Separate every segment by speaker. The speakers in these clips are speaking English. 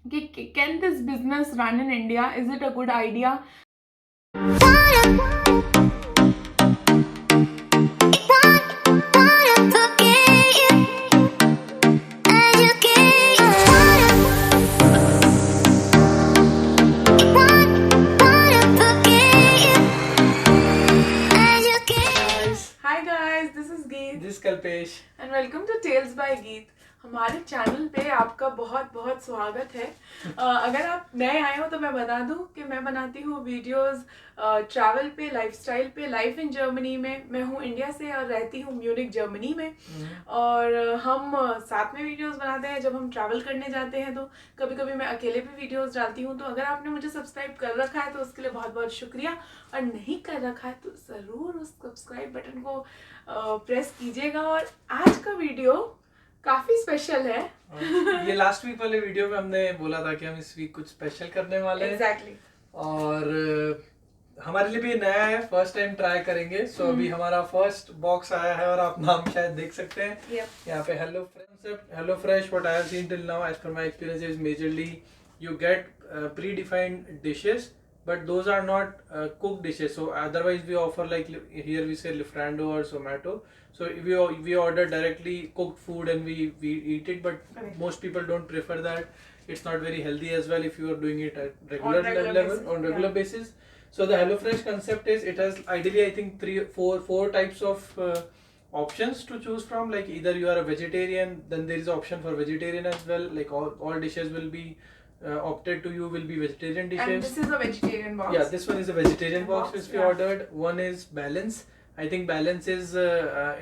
Speaker 1: कि can this business run in India? Is it a good idea? Hi guys, this is Geet.
Speaker 2: This is Kalpesh.
Speaker 1: And welcome to Tales by Geet. हमारे channel पे आपका बहुत बहुत स्वागत है। अगर आप नए आए हो तो मैं बता दूं कि मैं बनाती हूँ वीडियोस ट्रैवल पे, लाइफस्टाइल पे। लाइफ इन जर्मनी में मैं हूँ इंडिया से और रहती हूँ म्यूनिक जर्मनी में। और हम साथ में वीडियोस बनाते हैं जब हम ट्रैवल करने जाते हैं। तो कभी कभी मैं अकेले भी वीडियोस डालती हूँ। तो अगर आपने मुझे सब्सक्राइब कर रखा है तो उसके लिए बहुत बहुत शुक्रिया, और नहीं कर रखा है तो ज़रूर उस सब्सक्राइब बटन को प्रेस कीजिएगा। और आज का वीडियो काफी स्पेशल है।
Speaker 2: ये लास्ट वीक वाले वीडियो में हमने बोला था कि हम इस वीक कुछ स्पेशल करने वाले हैं।
Speaker 1: एग्जैक्टली।
Speaker 2: और हमारे लिए भी नया है, फर्स्ट टाइम ट्राई करेंगे। सो अभी हमारा फर्स्ट बॉक्स आया है और आप नाम शायद देख सकते हैं। यहाँ पे HelloFresh what I have seen till now as per my experience is majorly you get predefined dishes, but those are not cooked dishes. So otherwise we offer, like here we say Lifrando or Zomato, so we order directly cooked food and we eat it, but most people don't prefer that. It's not very healthy as well if you are doing it at regular basis. So the HelloFresh concept is, it has ideally I think four types of options to choose from. Like either you are a vegetarian, then there is option for vegetarian as well. Like all dishes will be opted to you will be vegetarian dishes.
Speaker 1: And this is a vegetarian box.
Speaker 2: Yeah, this one is a vegetarian box which we ordered. One is balance. I think balance is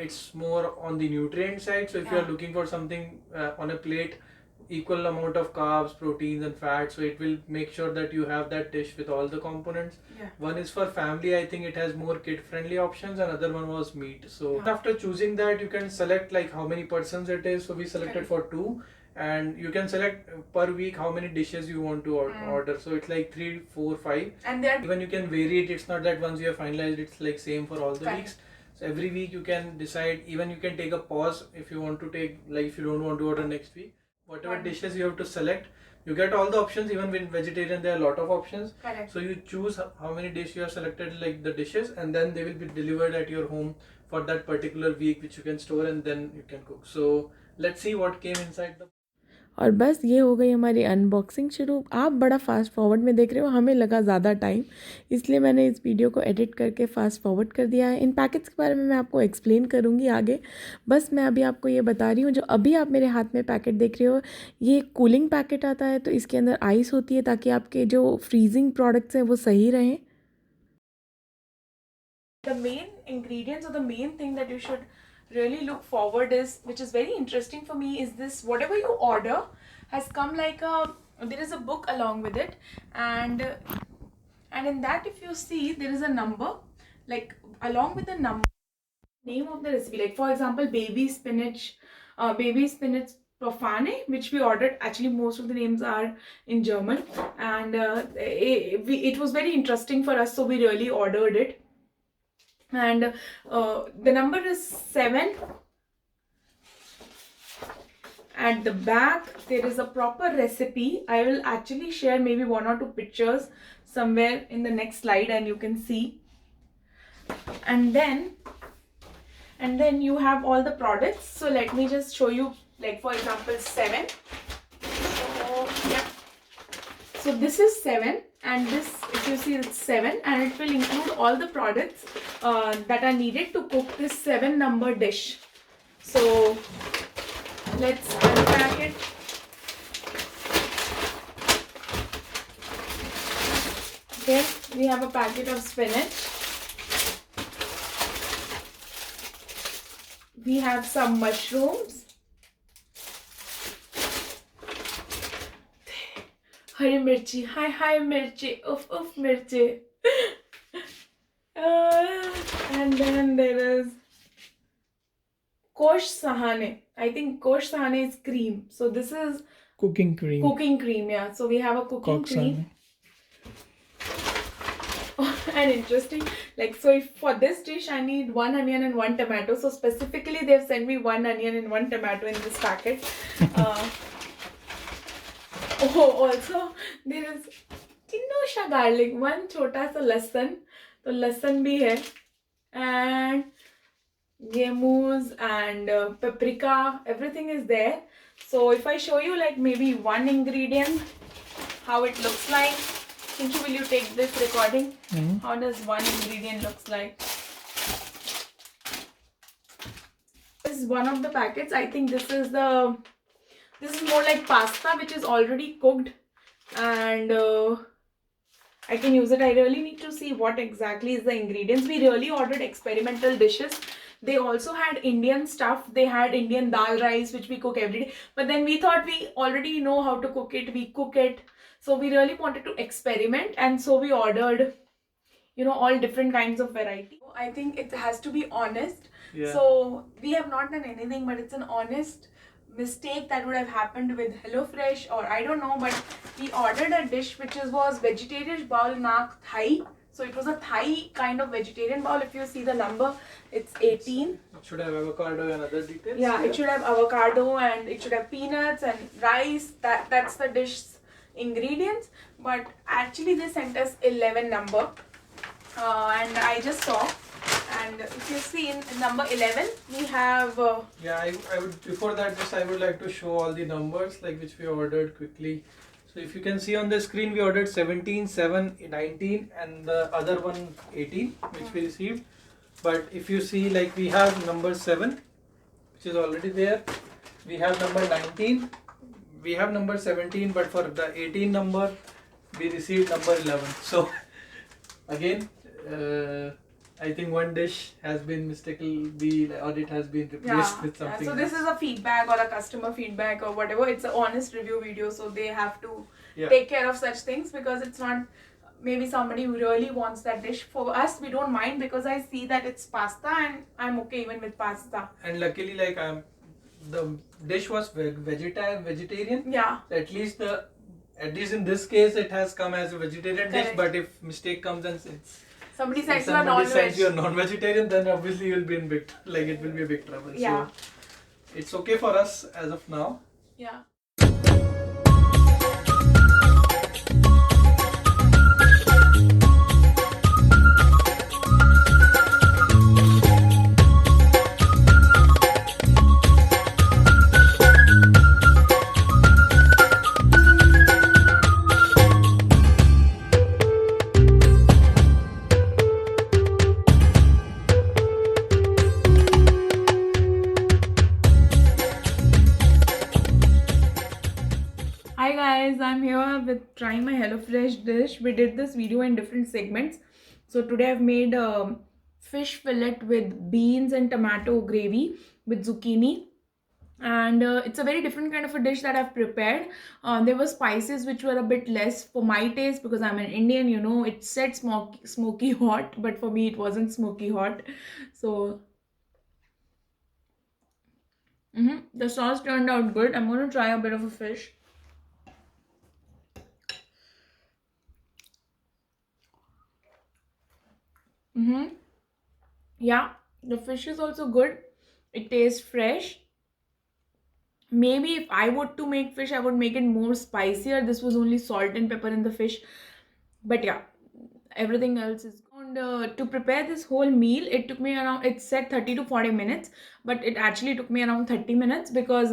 Speaker 2: it's more on the nutrient side. So if you are looking for something on a plate, equal amount of carbs, proteins and fats, so it will make sure that you have that dish with all the components. One is for family. I think it has more kid friendly options. Another one was meat. So after choosing that, you can select like how many persons it is. So we selected for 2, and you can select per week how many dishes you want to order. So it's like 3, 4, 5,
Speaker 1: and then
Speaker 2: even you can vary it. It's not that once you have finalized it's like same for all the weeks. So every week you can decide. Even you can take a pause if you want to take, like if you don't want to order next week, whatever dishes you have to select, you get all the options. Even with vegetarian there are a lot of options. So you choose how many dishes you have selected, like the dishes, and then they will be delivered at your home for that particular week, which you can store and then you can cook. So let's see what came inside the.
Speaker 3: और बस ये हो गई हमारी unboxing शुरू। आप बड़ा fast forward में देख रहे हो, हमें लगा ज़्यादा टाइम, इसलिए मैंने इस वीडियो को एडिट करके फास्ट फॉरवर्ड कर दिया है। इन पैकेट्स के बारे में मैं आपको एक्सप्लेन करूँगी आगे। बस मैं अभी आपको ये बता रही हूँ, जो अभी आप मेरे हाथ में पैकेट देख रहे हो, ये कूलिंग पैकेट आता है। तो इसके अंदर आइस होती है ताकि आपके जो फ्रीजिंग प्रोडक्ट्स हैं वो सही रहें।
Speaker 1: The main ingredients, or the main thing that you should really look forward is, which is very interesting for me, is this: whatever you order has come like there is a book along with it, and in that, if you see, there is a number, like along with the number, name of the recipe. Like for example, baby spinach profane, which we ordered. Actually most of the names are in German, and it was very interesting for us, so we really ordered it. And the number is 7. At the back there is a proper recipe. I will actually share maybe 1 or 2 pictures somewhere in the next slide, and you can see. And then you have all the products. So let me just show you, like for example 7. So yeah, so this is 7, and this, if you see, it's 7, and it will include all the products that are needed to cook this 7 number dish. So let's unpack it. Here we have a packet of spinach. We have some mushrooms. Hari mirchi, hi mirchi, uff mirchi. And then there is kosh sahane. I think kosh sahane is cream. So this is
Speaker 2: Cooking cream.
Speaker 1: Yeah. So we have a cooking cream. And interesting, like, so if for this dish I need 1 onion and 1 tomato, so specifically they've sent me 1 onion and 1 tomato in this packet. Oh, also there is चिन्नोशा garlic, one छोटा सा लहसुन, तो लहसुन भी है, and gemus and paprika, everything is there. So if I show you like maybe one ingredient, how it looks like, Kinchu, will you take this recording? How does one ingredient looks like? This is one of the packets. I think this is more like pasta which is already cooked, and I can use it. I really need to see what exactly is the ingredients. We really ordered experimental dishes. They also had Indian stuff. They had Indian dal rice, which we cook every day. But then we thought we already know how to cook it. We cook it. So we really wanted to experiment. And so we ordered, all different kinds of variety. I think it has to be honest. Yeah. So we have not done anything, but it's an honest mistake that would have happened with HelloFresh, or I don't know, but we ordered a dish which was vegetarian bowl nak Thai. So it was a Thai kind of vegetarian bowl. If you see the number, it's 18.
Speaker 2: It should have avocado and other details.
Speaker 1: Yeah, it should have avocado and it should have peanuts and rice. That's the dish's ingredients. But actually they sent us 11 number. And I just saw. And if you see in number 11, we have...
Speaker 2: I would, before that, I would like to show all the numbers like which we ordered quickly. So if you can see on the screen, we ordered 17, 7, 19 and the other one 18 which we received. But if you see, like, we have number 7 which is already there. We have number 19. We have number 17, but for the 18 number, we received number 11. So again, I think one dish has been mistakenly, or it has been replaced with something
Speaker 1: so this
Speaker 2: else.
Speaker 1: is a feedback or a customer feedback or whatever. It's an honest review video, so they have to take care of such things, because it's not maybe somebody who really wants that dish. For us, we don't mind, because I see that it's pasta and I'm okay even with pasta.
Speaker 2: And luckily, like, the dish was vegetarian.
Speaker 1: Yeah.
Speaker 2: So at least in this case, it has come as a vegetarian dish. But if mistake comes and
Speaker 1: somebody sends you a
Speaker 2: non-vegetarian, then obviously you'll be in it will be a big trouble.
Speaker 1: Yeah.
Speaker 2: So it's okay for us as of now.
Speaker 1: Yeah. Hi guys, I'm here with trying my HelloFresh dish. We did this video in different segments. So today I've made fish fillet with beans and tomato gravy with zucchini. And it's a very different kind of a dish that I've prepared. There were spices which were a bit less for my taste, because I'm an Indian, it said smoky hot, but for me it wasn't smoky hot. So the sauce turned out good. I'm going to try a bit of a fish. Yeah, the fish is also good. It tastes fresh. Maybe if I were to make fish, I would make it more spicier. This was only salt and pepper in the fish. But yeah, everything else is good. To prepare this whole meal, it took me around, it said 30 to 40 minutes, but it actually took me around 30 minutes, because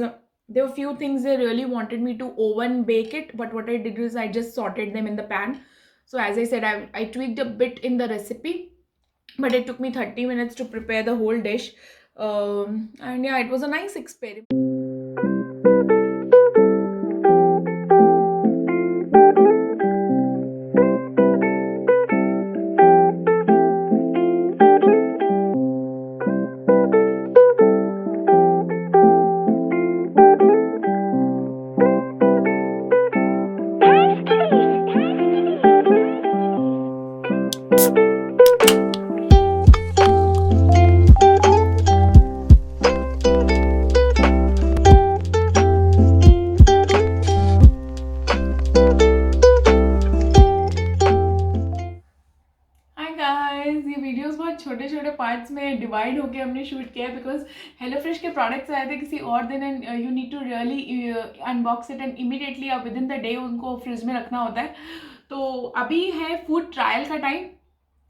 Speaker 1: there were few things they really wanted me to oven bake it. But what I did is I just sauteed them in the pan. So as I said, I tweaked a bit in the recipe, but it took me 30 minutes to prepare the whole dish. And yeah, it was a nice experiment. छोटे छोटे parts में divide होके हमने shoot किया है, because HelloFresh के products आए थे किसी और दिन, and you need to really unbox it and immediately अब विद इन द डे उनको फ्रिज में रखना होता है। तो अभी है फूड ट्रायल का टाइम।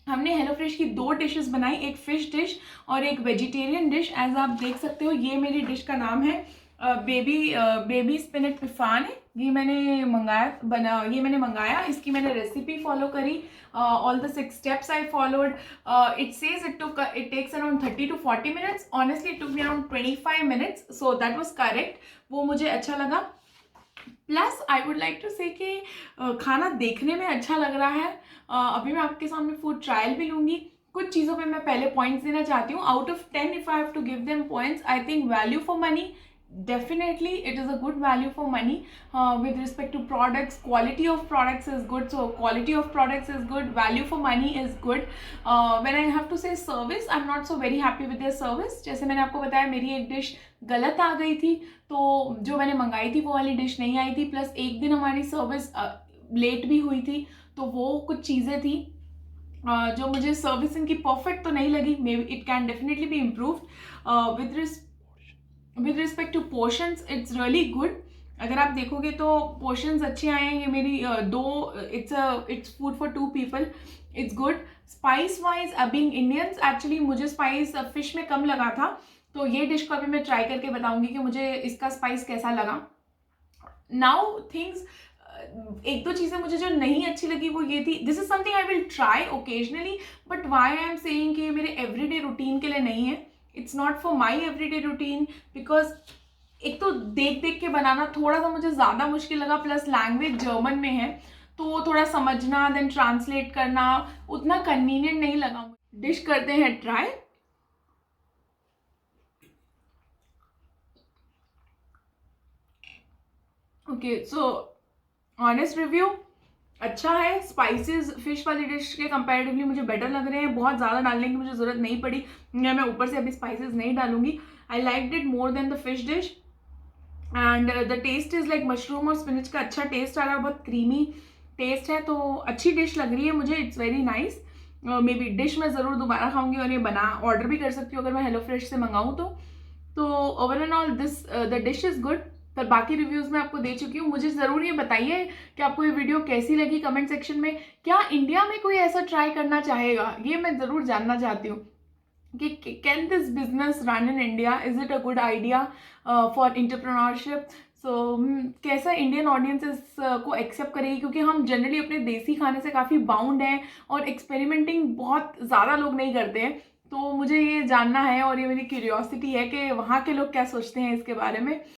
Speaker 1: हमने हेलो फ्रेश की 2 डिशेस बनाई, एक फ़िश डिश और एक वेजिटेरियन डिश। एज आप देख सकते हो ये मेरी डिश का नाम है बेबी स्पिनच पिफान है। ये मैंने मंगाया, इसकी मैंने रेसिपी फॉलो करी, all the 6 steps I followed. It says it takes around 30 to 40 minutes, honestly it took me around 25 minutes, so that was correct, वो मुझे अच्छा लगा। Plus I would like to say कि खाना देखने में अच्छा लग रहा है। अभी मैं आपके सामने फूड ट्रायल भी लूँगी। कुछ चीज़ों पे मैं पहले पॉइंट्स देना चाहती हूँ। Out of 10 if I have to give them points, I think value for money, definitely it is a good value for money. With respect to products, quality of products is good, so quality of products is good, value for money is good. When I have to say service, I'm not so very happy with their service. जैसे मैंने आपको बताया मेरी एक dish गलत आ गई थी, तो जो मैंने मंगाई थी वो वाली डिश नहीं आई थी, प्लस एक दिन हमारी सर्विस लेट भी हुई थी, तो वो कुछ चीज़ें थी जो मुझे सर्विस इनकी परफेक्ट तो नहीं लगी। Maybe it can definitely be improved. With respect to portions it's really good. अगर आप देखोगे तो पोर्शंस अच्छे आए हैं। ये मेरी its food for 2 people, it's good. Spice wise being Indians, actually मुझे स्पाइस फिश में कम लगा था, तो ये डिश को अभी मैं ट्राई करके बताऊंगी कि मुझे इसका स्पाइस कैसा लगा। नाउ थिंग्स, 1-2 चीज़ें मुझे जो नहीं अच्छी लगी वो ये थी, this is something I will try occasionally, but why I am saying कि ये मेरे एवरीडे रूटीन के लिए नहीं है। It's not for my everyday routine, because एक तो देख देख के बनाना थोड़ा सा मुझे ज़्यादा मुश्किल लगा, प्लस लैंग्वेज जर्मन में है तो थोड़ा समझना देन ट्रांसलेट करना उतना कन्वीनियंट नहीं लगा। डिश करते हैं try. Okay, so honest review अच्छा है। स्पाइसेस फिश वाली डिश के कंपैरेटिवली मुझे बेटर लग रहे हैं। बहुत ज़्यादा डालने की मुझे ज़रूरत नहीं पड़ी, या मैं ऊपर से अभी स्पाइसेस नहीं डालूंगी। I like it more than the fish dish, and the taste is like mushroom और स्पिनच का अच्छा टेस्ट आ रहा है, बहुत क्रीमी टेस्ट है, तो अच्छी डिश लग रही है मुझे। It's very nice. May be dish मैं ज़रूर दोबारा खाऊंगी, और ये ऑर्डर भी कर सकती हूँ अगर मैं हेलो फ्रेश से मंगाऊँ तो over and all this the dish is good. पर बाकी रिव्यूज़ मैं आपको दे चुकी हूँ। मुझे ज़रूर ये बताइए कि आपको ये वीडियो कैसी लगी कमेंट सेक्शन में। क्या इंडिया में कोई ऐसा ट्राई करना चाहेगा, ये मैं ज़रूर जानना चाहती हूँ कि can this business run in India, is it a good idea for entrepreneurship. So कैसा इंडियन ऑडियंसेस को एक्सेप्ट करेगी, क्योंकि हम जनरली अपने देसी खाने से काफ़ी बाउंड हैं और एक्सपेरिमेंटिंग बहुत ज़्यादा लोग नहीं करते हैं। तो मुझे ये जानना है और ये मेरी क्यूरियोसिटी है कि वहाँ के लोग क्या सोचते हैं इसके बारे में।